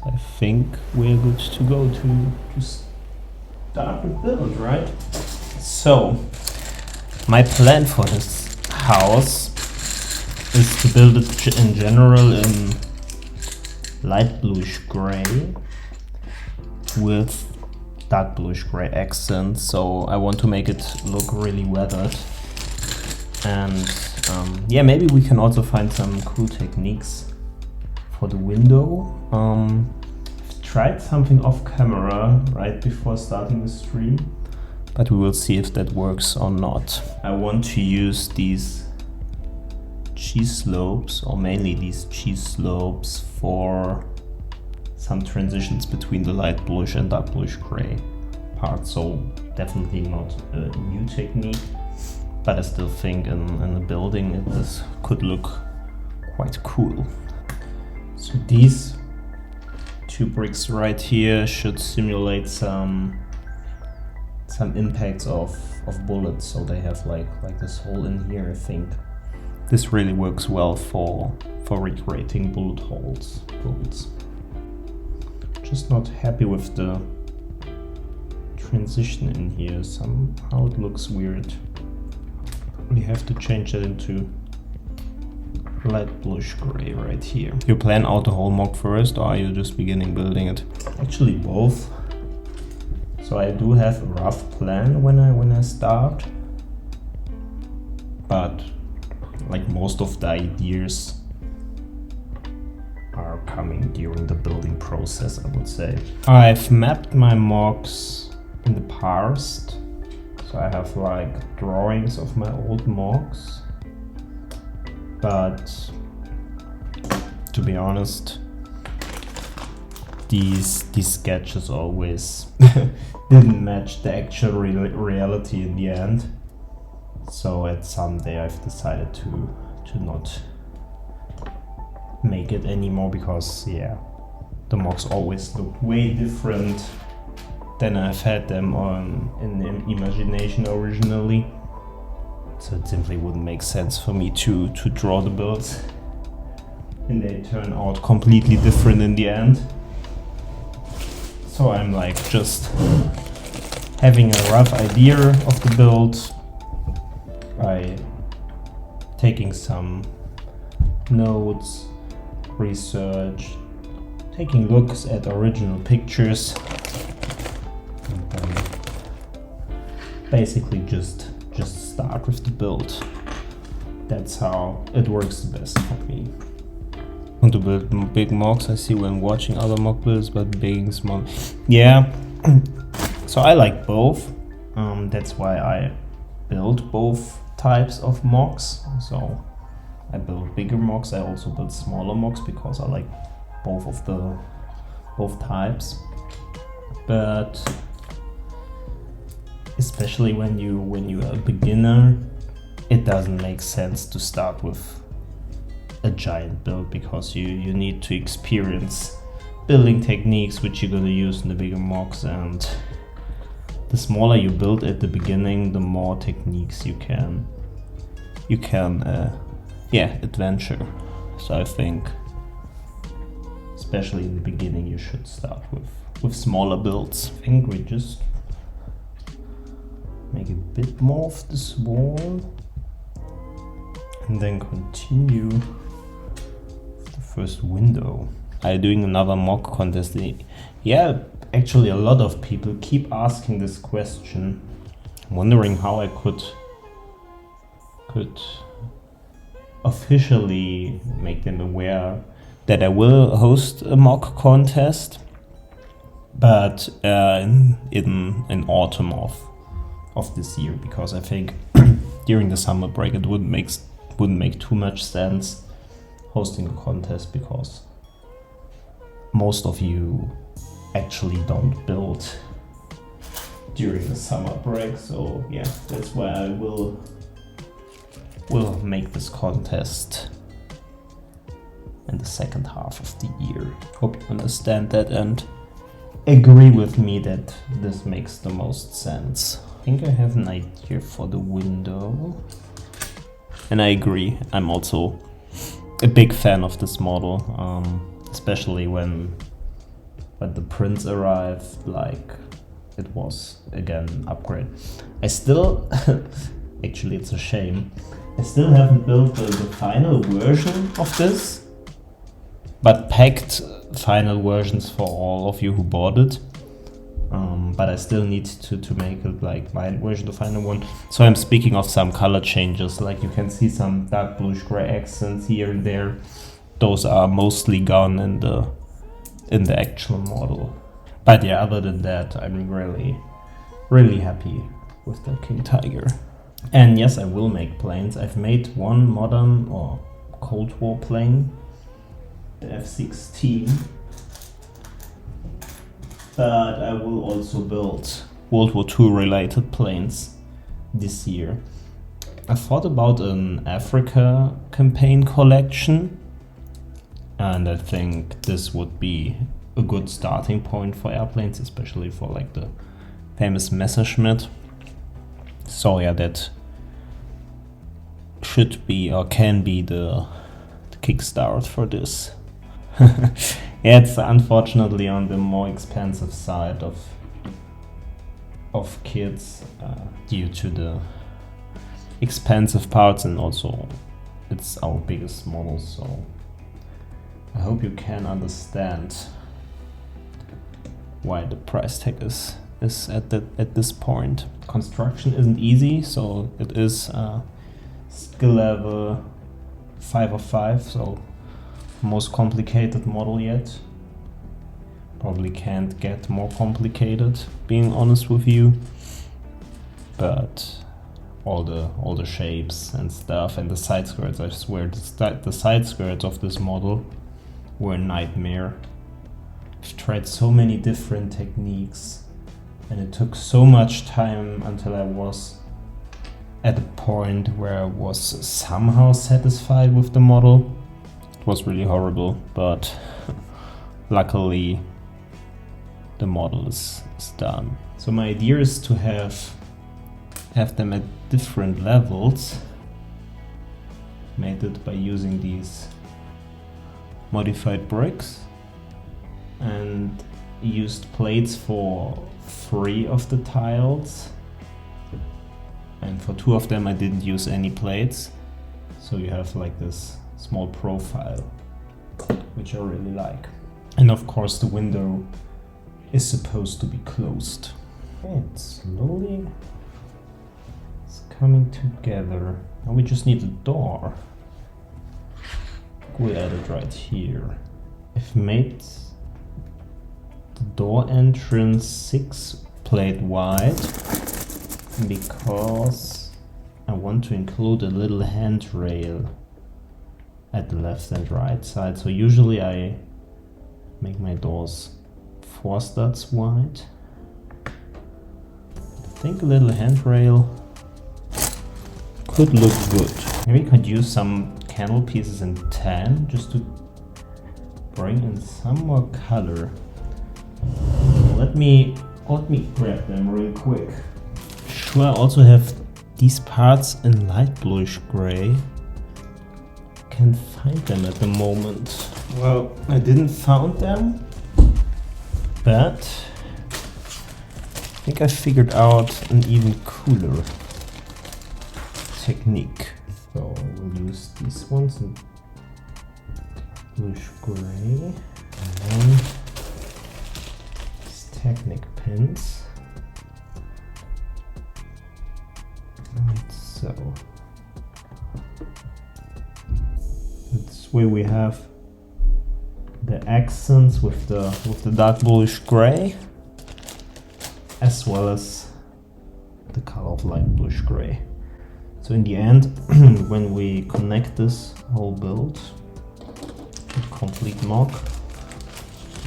I think we're good to go to start with build, right? So, my plan for this house is to build it in general in light bluish gray with dark bluish gray accents. So I want to make it look really weathered. And yeah, maybe we can also find some cool techniques for the window. I've tried something off camera right before starting the stream, but we will see if that works or not. I want to use these cheese slopes, or mainly these cheese slopes, for some transitions between the light bluish and dark bluish gray part. So definitely not a new technique, but I still think in a building this could look quite cool. So these two bricks right here should simulate some impacts of bullets, so they have like this hole in here. I think this really works well for recreating bullet holes. Just not happy with the transition in here. Somehow it looks weird. We have to change that into light bluish gray right here. You plan out the whole mock first, or are you just beginning building it? Actually both. So I do have a rough plan when I start, but like most of the ideas are coming during the building process, I would say. I've mapped my mocks in the past, so I have like drawings of my old mocks. But to be honest, these sketches always didn't match the actual reality in the end. So at some day I've decided to not make it anymore, because yeah, the mocks always look way different than I've had them in imagination originally. So it simply wouldn't make sense for me to draw the builds and they turn out completely different in the end. So I'm like just having a rough idea of the build by taking some notes, research, taking looks at original pictures, and then basically just start with the build. That's how it works the best for me. I want to build big mocks. I see when watching other mock builds, but big and small. Yeah, so I like both. That's why I build both types of mocks. So I build bigger mocks. I also build smaller mocks because I like both types. But especially when you're a beginner, it doesn't make sense to start with a giant build, because you need to experience building techniques which you're gonna use in the bigger mocks, and the smaller you build at the beginning, the more techniques you can adventure. So I think especially in the beginning you should start with smaller builds. I think we just make a bit more of this wall and then continue with the first window. I'm doing another mock contest. Yeah, actually a lot of people keep asking this question, wondering how I could officially make them aware that I will host a mock contest, but in autumn of this year, because I think during the summer break it wouldn't make too much sense hosting a contest, because most of you actually don't build during the summer break. So yeah, that's why I will make this contest in the second half of the year. Hope you understand that and agree with me that this makes the most sense. I think I have an idea for the window, and I agree. I'm also a big fan of this model, especially when but the prints arrived, like, it was again an upgrade. I still, actually it's a shame, I still haven't built the final version of this, but packed final versions for all of you who bought it. But I still need to make it like my version, the final one. So I'm speaking of some color changes, like you can see some dark bluish gray accents here and there. Those are mostly gone in the actual model. But yeah, other than that, I'm really happy with the King Tiger. And yes, I will make planes. I've made one modern or Cold War plane, the F-16. But I will also build World War II related planes this year. I thought about an Africa campaign collection, and I think this would be a good starting point for airplanes, especially for like the famous Messerschmitt. So yeah, that should be or can be the kickstart for this. Yeah, it's unfortunately on the more expensive side of kits due to the expensive parts, and also it's our biggest model, so I hope you can understand why the price tag is at this point. Construction isn't easy, so it is skill level 5 of 5, so most complicated model yet. Probably can't get more complicated, being honest with you. But all the shapes and stuff, and the side skirts, I swear the side skirts of this model were a nightmare. I've tried so many different techniques, and it took so much time until I was at a point where I was somehow satisfied with the model. It was really horrible, but luckily the model is done. So my idea is to have them at different levels, made it by using these modified bricks, and used plates for 3 of the tiles, and for 2 of them I didn't use any plates, so you have like this small profile, which I really like. And of course the window is supposed to be closed. And slowly it's coming together. Now we just need a door. We'll add it right here. I've made the door entrance 6 plate wide because I want to include a little handrail at the left and right side. So usually I make my doors 4 studs wide. I think a little handrail could look good. Maybe I could use some candle pieces in tan just to bring in some more color. Let me grab them real quick. Sure, I also have these parts in light bluish gray. Can't find them at the moment. Well, I didn't found them, but I think I figured out an even cooler technique. So we'll use these ones in bluish gray, and then these Technic pins. Like so. This way we have the accents with the dark bluish gray, as well as the color of light bluish gray. So in the end, when we connect this whole build, the complete mock,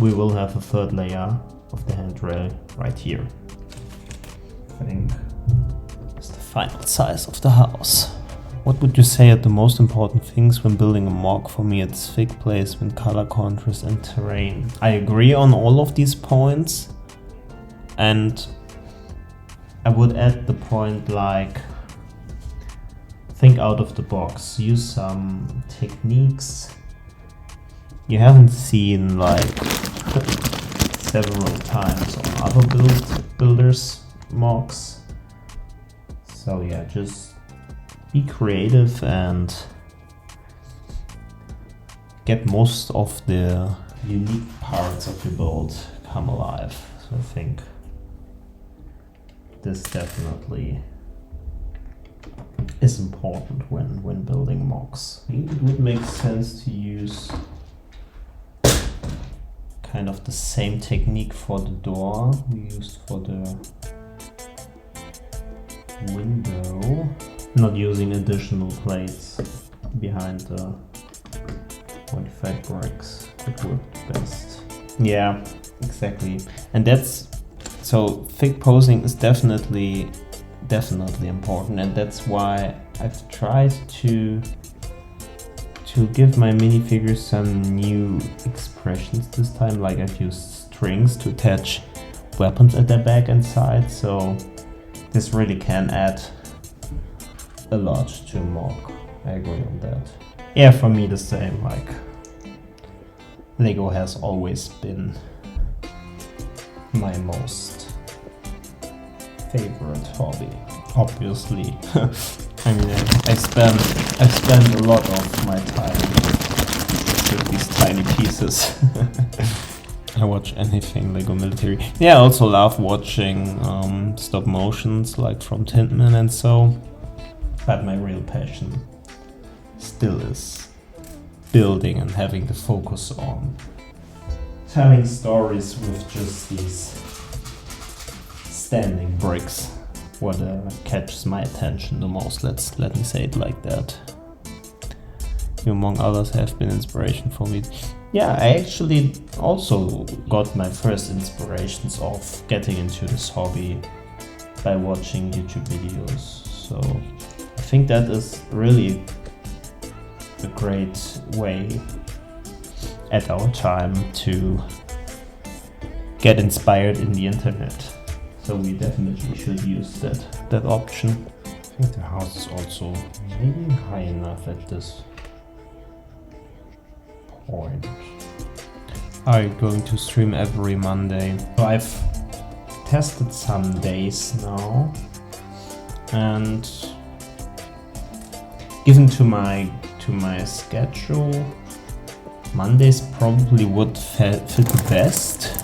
we will have a 3rd layer of the handrail right here. I think it's the final size of the house. What would you say are the most important things when building a mock? For me, it's fig placement, color contrast, and terrain. I agree on all of these points, and I would add the point like, think out of the box, use some techniques you haven't seen, like several times on other builders' mocks. So yeah, just be creative and get most of the unique parts of your build come alive. So I think this definitely is important when building mocks. I think it would make sense to use kind of the same technique for the door we used for the window. Not using additional plates behind the modified bricks. It worked best. Yeah, exactly. And that's so thick posing is definitely important, and that's why I've tried to give my minifigures some new expressions this time. Like I've used strings to attach weapons at their back and side, so this really can add a lot to a mock. I agree on that. Yeah, for me the same, like Lego has always been my most favorite hobby, obviously. I mean, I spend a lot of my time with these tiny pieces. I watch anything Lego military. Yeah, I also love watching stop motions like from Tin Man and so. But my real passion still is building and having the focus on telling stories with just these standing bricks. What catches my attention the most, let me say it like that. You, among others, have been inspiration for me. Yeah, I actually also got my first inspirations of getting into this hobby by watching YouTube videos. So I think that is really a great way at our time to get inspired in the internet. So we definitely should use that option. I think the house is also maybe high enough at this point. I'm going to stream every Monday. So I've tested some days now, and given to my schedule, Mondays probably would fit the best.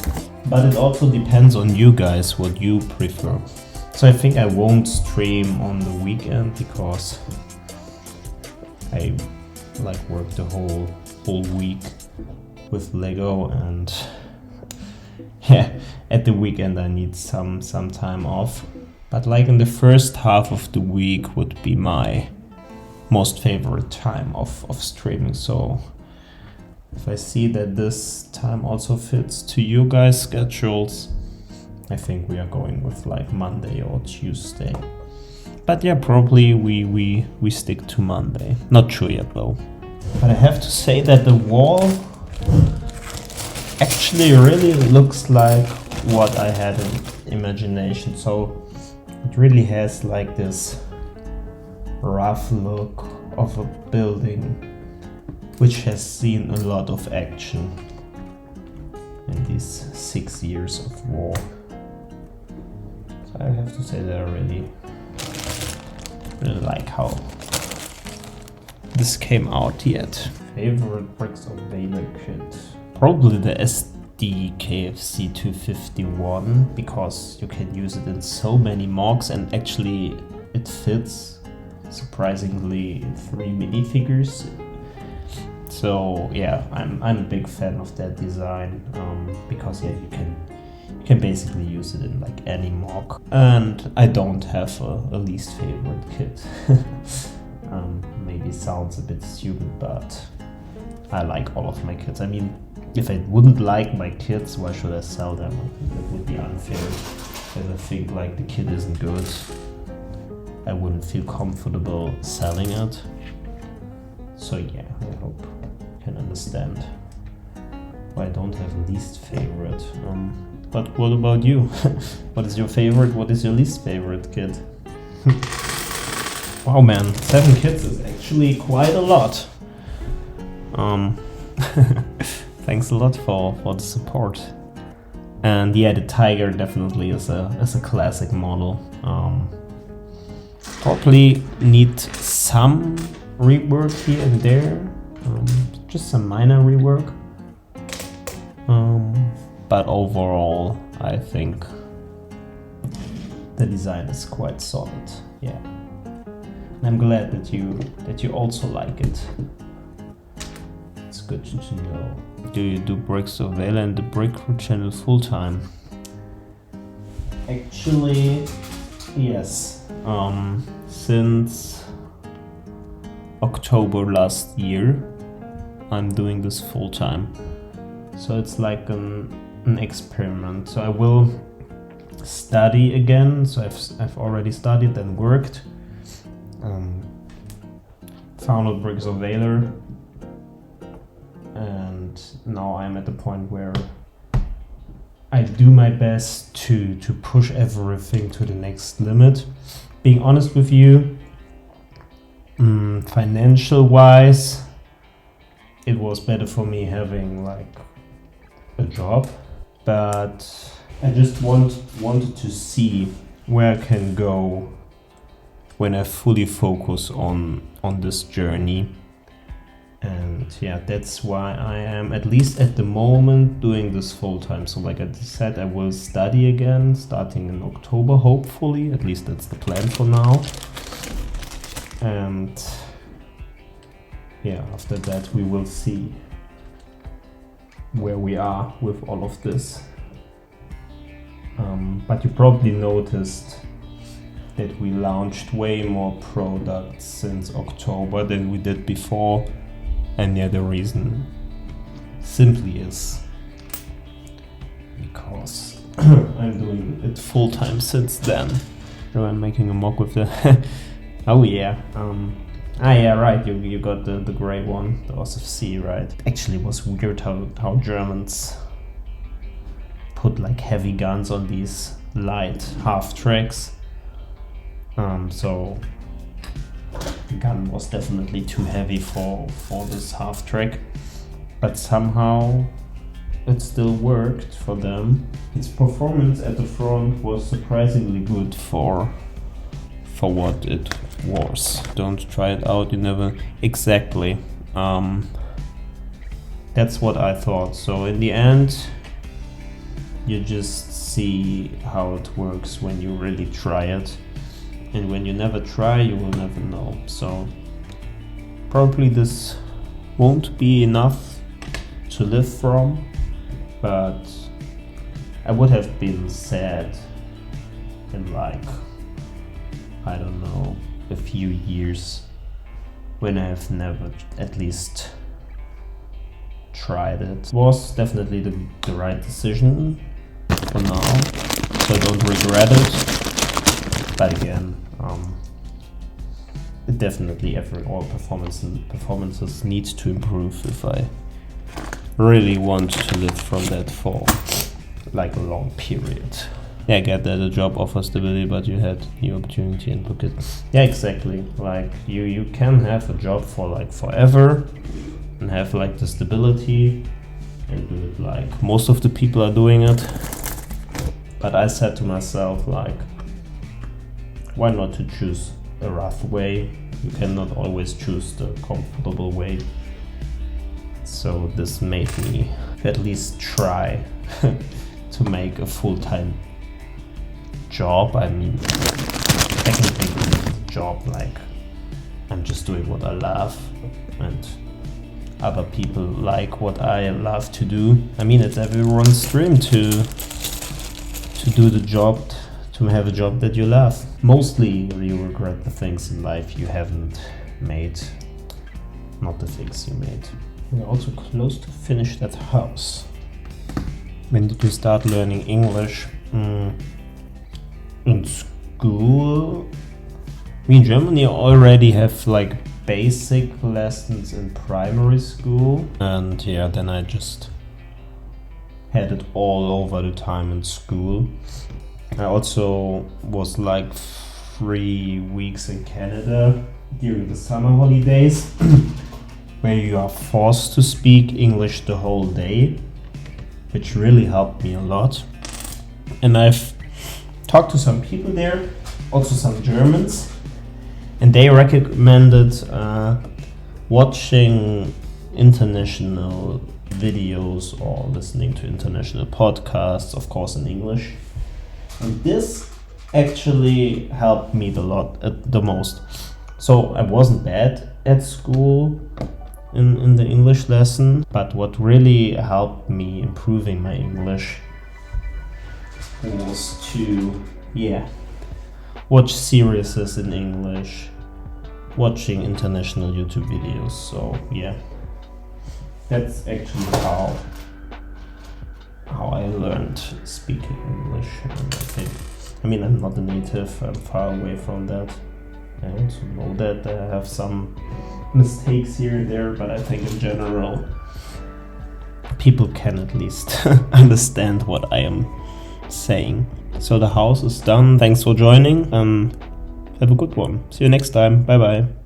But it also depends on you guys, what you prefer. So I think I won't stream on the weekend because I like work the whole week with Lego, and yeah, at the weekend I need some time off. But like in the first half of the week would be my most favorite time of streaming. So if I see that this time also fits to you guys' schedules, I think we are going with like Monday or Tuesday. But yeah, probably we stick to Monday. Not sure yet though. But I have to say that the wall actually really looks like what I had in imagination. So it really has like this rough look of a building which has seen a lot of action in these 6 years of war. So I have to say that I really like how this came out yet. Favorite bricks of Vader kit? Probably the SD KFC 251, because you can use it in so many mocks and actually it fits surprisingly in 3 minifigures. So yeah, I'm a big fan of that design, because yeah, you can basically use it in like any mock. And I don't have a least favorite kit. Maybe sounds a bit stupid, but I like all of my kits. I mean, if I wouldn't like my kits, why should I sell them? I think that would be unfair. If I think like the kit isn't good, I wouldn't feel comfortable selling it. So yeah, I hope you can understand why I don't have a least favorite. But what about you? What is your favorite? What is your least favorite kit? Wow man, 7 kits is actually quite a lot. Thanks a lot for the support. And yeah, the Tiger definitely is a classic model. Probably need some rework here and there, just some minor rework. But overall, I think the design is quite solid. Yeah, and I'm glad that you also like it. It's good to know. Do you do Bricks of Vela and the Brick Crew channel full time? Actually, yes. Since October last year, I'm doing this full time. So it's like an experiment. So I will study again. So I've already studied and worked. Founded Bricks of Valor, and now I'm at the point where I do my best to push everything to the next limit. Being honest with you, financial wise, it was better for me having like a job, but I just wanted to see where I can go when I fully focus on this journey. And yeah, that's why I am, at least at the moment, doing this full time. So like I said, I will study again starting in October, hopefully. At least that's the plan for now. And yeah, after that we will see where we are with all of this. But you probably noticed that we launched way more products since October than we did before. And yeah, the reason simply is because I'm doing it full time since then. So I'm making a mock with the oh yeah, yeah, right, you got the gray one, the OSFC, right? Actually, it was weird how Germans put like heavy guns on these light half tracks. So the gun was definitely too heavy for this half track, but somehow it still worked for them. Its performance at the front was surprisingly good for what it was. Don't try it out, you never... Exactly. That's what I thought. So in the end, you just see how it works when you really try it. And when you never try, you will never know. So probably this won't be enough to live from, but I would have been sad in like, I don't know, a few years when I have never at least tried it. It was definitely the right decision for now, so I don't regret it. But again, it definitely all performances need to improve if I really want to live from that for like a long period. Yeah, I get that a job offers stability, but you had new opportunity and book it. Yeah, exactly. Like you can have a job for like forever and have like the stability and do it like most of the people are doing it. But I said to myself, like, why not to choose a rough way? You cannot always choose the comfortable way. So this made me at least try to make a full-time job. I mean, technically it's a job, like I'm just doing what I love and other people like what I love to do. I mean, it's everyone's dream to do the job, to have a job that you love. Mostly you regret the things in life you haven't made, not the things you made. We're also close to finish that house. When did you start learning English? In school. We in Germany already have like basic lessons in primary school, and yeah, then I just had it all over the time in school. I also was like 3 weeks in Canada during the summer holidays where you are forced to speak English the whole day. which really helped me a lot. And I've talked to some people there, also some Germans, and they recommended watching international videos or listening to international podcasts, of course in English. And this actually helped me the most. So I wasn't bad at school in the English lesson, but what really helped me improving my English was to watch series in English, watching international YouTube videos. So that's actually how I learned speaking English. And I'm not a native, I'm far away from that. I also know that I have some mistakes here and there, but I think in general people can at least understand what I am saying. So the house is done. Thanks for joining. Have a good one. See you next time. Bye bye.